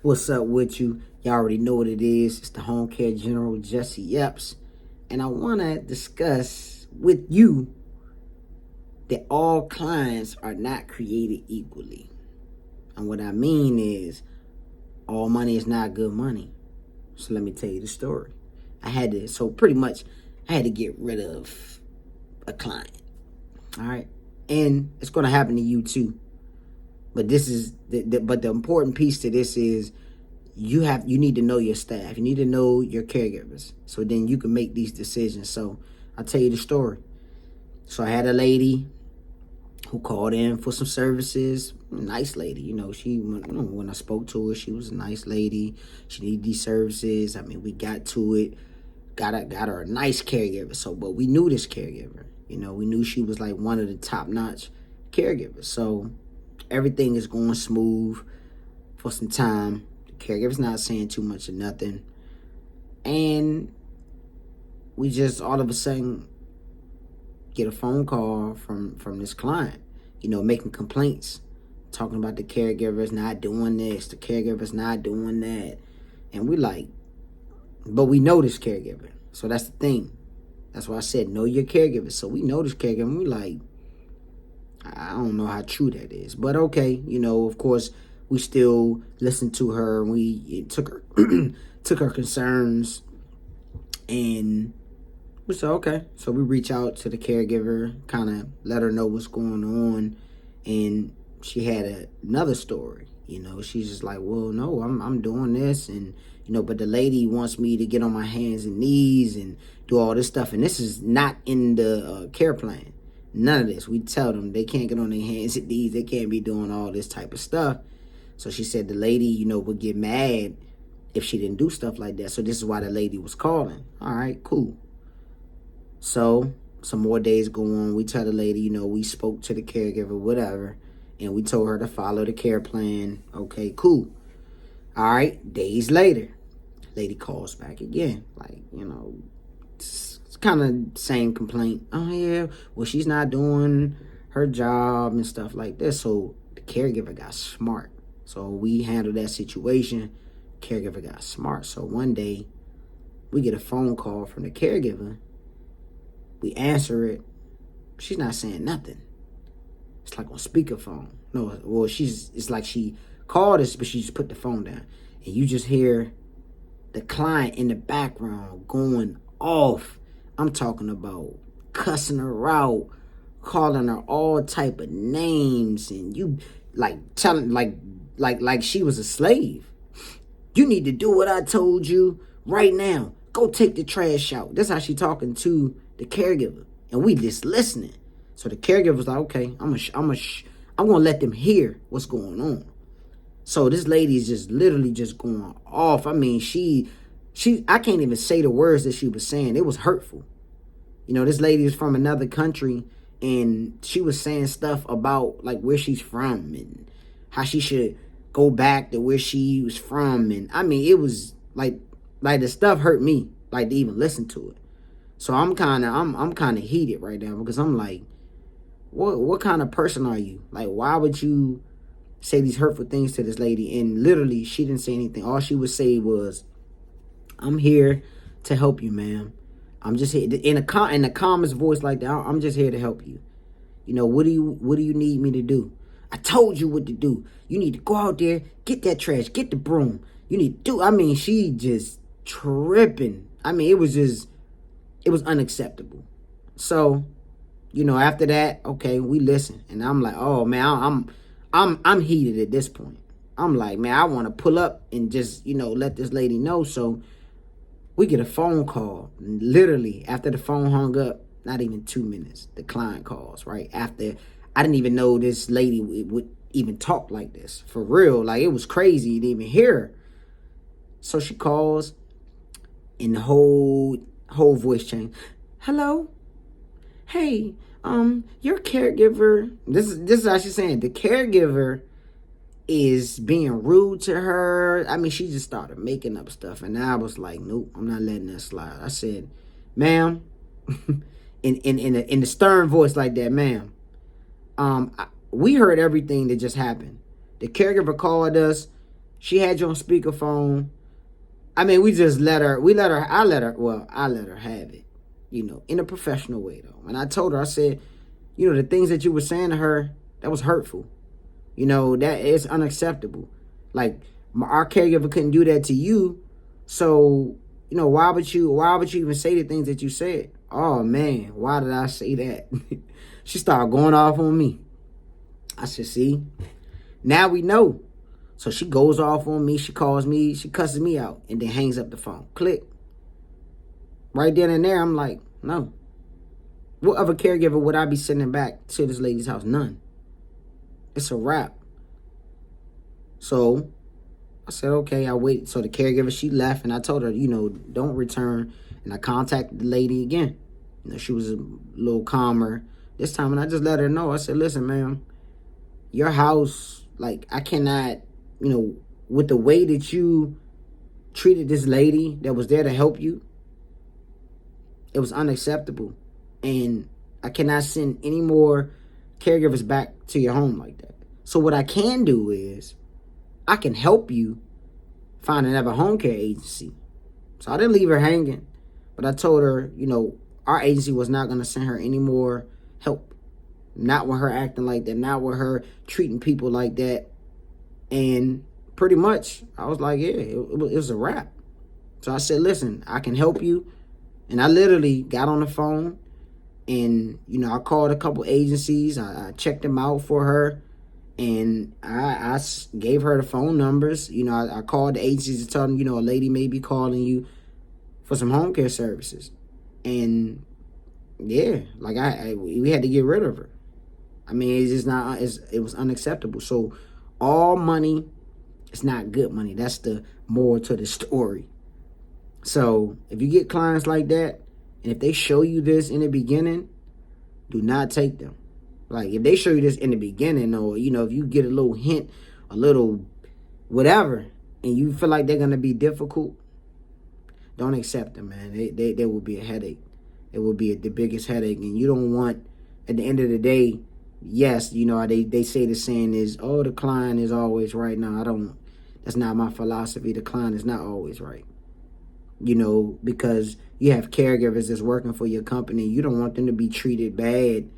What's up with you? Y'all already know what it is. It's the Home Care General, Jesse Epps. And I want to discuss with you that all clients are not created equally. And what I mean is, all money is not good money. So let me tell you the story. I had to get rid of a client. All right. And it's going to happen to you too. But this is but the important piece to this is you need to know your staff. You need to know your caregivers. So then you can make these decisions. So I'll tell you the story. So I had a lady who called in for some services. Nice lady, when I spoke to her, she was a nice lady. She needed these services. I mean, we got to it. Got her a nice caregiver. So, but we knew this caregiver. We knew she was like one of the top-notch caregivers. So everything is going smooth for some time. The caregiver's not saying too much of nothing. And we just all of a sudden get a phone call from this client, making complaints, talking about the caregiver's not doing this, the caregiver's not doing that. And we like, but we know this caregiver. So that's the thing. That's why I said, know your caregiver. So we know this caregiver, and we like, I don't know how true that is. But okay, of course, we still listened to her. We took her concerns, and we said, okay. So we reach out to the caregiver, kind of let her know what's going on. And she had another story. She's just like, well, no, I'm doing this. And, but the lady wants me to get on my hands and knees and do all this stuff. And this is not in the care plan. None of this. We tell them they can't get on their hands and knees. They can't be doing all this type of stuff. So she said the lady, would get mad if she didn't do stuff like that. So this is why the lady was calling. All right, cool. So some more days go on. We tell the lady, we spoke to the caregiver, whatever, and we told her to follow the care plan. Okay, cool. All right, days later, lady calls back again. Like, it's kind of same complaint. Oh, yeah, well, she's not doing her job and stuff like this. So the caregiver got smart. So we handled that situation. Caregiver got smart. So one day, we get a phone call from the caregiver. We answer it. She's not saying nothing. It's like on speakerphone. No, well, it's like she called us, but she just put the phone down. And you just hear the client in the background going off. I'm talking about cussing her out, calling her all type of names, and you like telling like she was a slave. You need to do what I told you right now. Go take the trash out. That's how she talking to the caregiver, and we just listening. So the caregiver was like, okay, I'm gonna let them hear what's going on. So this lady is just literally just going off. I mean, I can't even say the words that she was saying. It was hurtful. This lady is from another country, and she was saying stuff about like where she's from and how she should go back to where she was from. And I mean, it was like the stuff hurt me, like to even listen to it. So I'm kind of heated right now because I'm like, what kind of person are you? Like, why would you say these hurtful things to this lady? And literally, she didn't say anything. All she would say was, I'm here to help you, ma'am. I'm just here in the calmest voice like that. I'm just here to help you. What do you need me to do? I told you what to do. You need to go out there, get that trash, get the broom. You need to do. I mean, she just tripping. I mean, it was unacceptable. So, after that, okay, we listen. And I'm like, oh man, I'm heated at this point. I'm like, man, I want to pull up and just, let this lady know. So we get a phone call. Literally, after the phone hung up, not even 2 minutes, the client calls, right? After, I didn't even know this lady would even talk like this. For real. Like, it was crazy to even hear her. So she calls, and the whole voice change. Hello? Hey, your caregiver, this is how she's saying, the caregiver is being rude to her. I mean, she just started making up stuff, and I was like, nope, I'm not letting that slide. I said, ma'am, in the stern voice like that, ma'am, we heard everything that just happened. The caregiver called us. She had you on speakerphone. I mean, we let her have it, in a professional way, though. And I told her, I said, the things that you were saying to her, that was hurtful. That is unacceptable. Like, our caregiver couldn't do that to you. So, why would you even say the things that you said? Oh, man, why did I say that? She started going off on me. I said, see, now we know. So she goes off on me. She calls me. She cusses me out and then hangs up the phone. Click. Right then and there, I'm like, no. What other caregiver would I be sending back to this lady's house? None. It's a wrap. So I said, okay, I wait. So the caregiver, she left, and I told her, don't return. And I contacted the lady again. She was a little calmer this time, and I just let her know. I said, listen, ma'am, your house, like, I cannot, with the way that you treated this lady that was there to help you, it was unacceptable. And I cannot send any more caregivers back to your home like that. So what I can do is I can help you find another home care agency. So I didn't leave her hanging, but I told her, our agency was not going to send her any more help. Not with her acting like that, not with her treating people like that. And pretty much, I was like, yeah, it was a wrap. So I said, listen, I can help you. And I literally got on the phone and, I called a couple agencies. I checked them out for her. And I gave her the phone numbers. I called the agencies to tell them, a lady may be calling you for some home care services. And yeah, like we had to get rid of her. I mean, it's just not, it was unacceptable. So all money is not good money. That's the moral to the story. So if you get clients like that, and if they show you this in the beginning, do not take them. Like, if they show you this in the beginning, or, if you get a little hint, a little whatever, and you feel like they're going to be difficult, don't accept them, man. They will be a headache. It will be the biggest headache. And you don't want, at the end of the day, yes, they say the saying is, oh, the client is always right. No, that's not my philosophy. The client is not always right. Because you have caregivers that's working for your company. You don't want them to be treated bad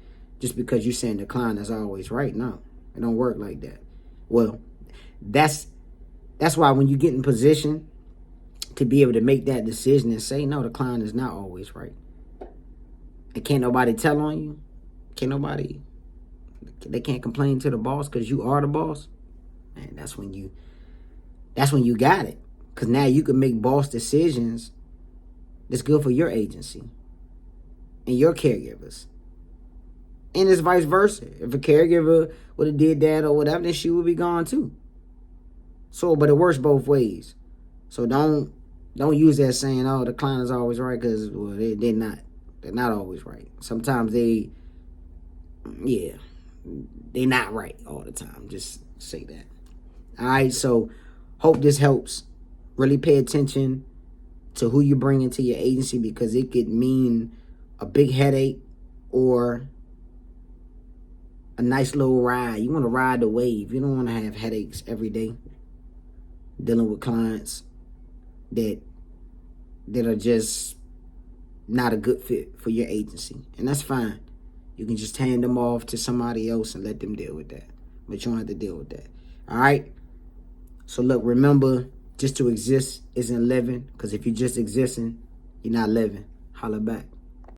just because you're saying the client is always right. No, it don't work like that. Well, that's why when you get in position to be able to make that decision and say, no, the client is not always right. And can't nobody tell on you. They can't complain to the boss because you are the boss. Man, that's when you got it. Because now you can make boss decisions that's good for your agency and your caregivers. And it's vice versa. If a caregiver would have did that or whatever, then she would be gone too. So, but it works both ways. So don't use that saying, oh, the client is always right, because they're not. They're not always right. Sometimes they're not right all the time. Just say that. All right, so hope this helps. Really pay attention to who you bring into your agency, because it could mean a big headache or a nice little ride. You want to ride the wave. You don't want to have headaches every day dealing with clients that are just not a good fit for your agency. And that's fine. You can just hand them off to somebody else and let them deal with that. But you don't have to deal with that. All right? So look, remember, just to exist isn't living, because if you're just existing, you're not living. Holla back.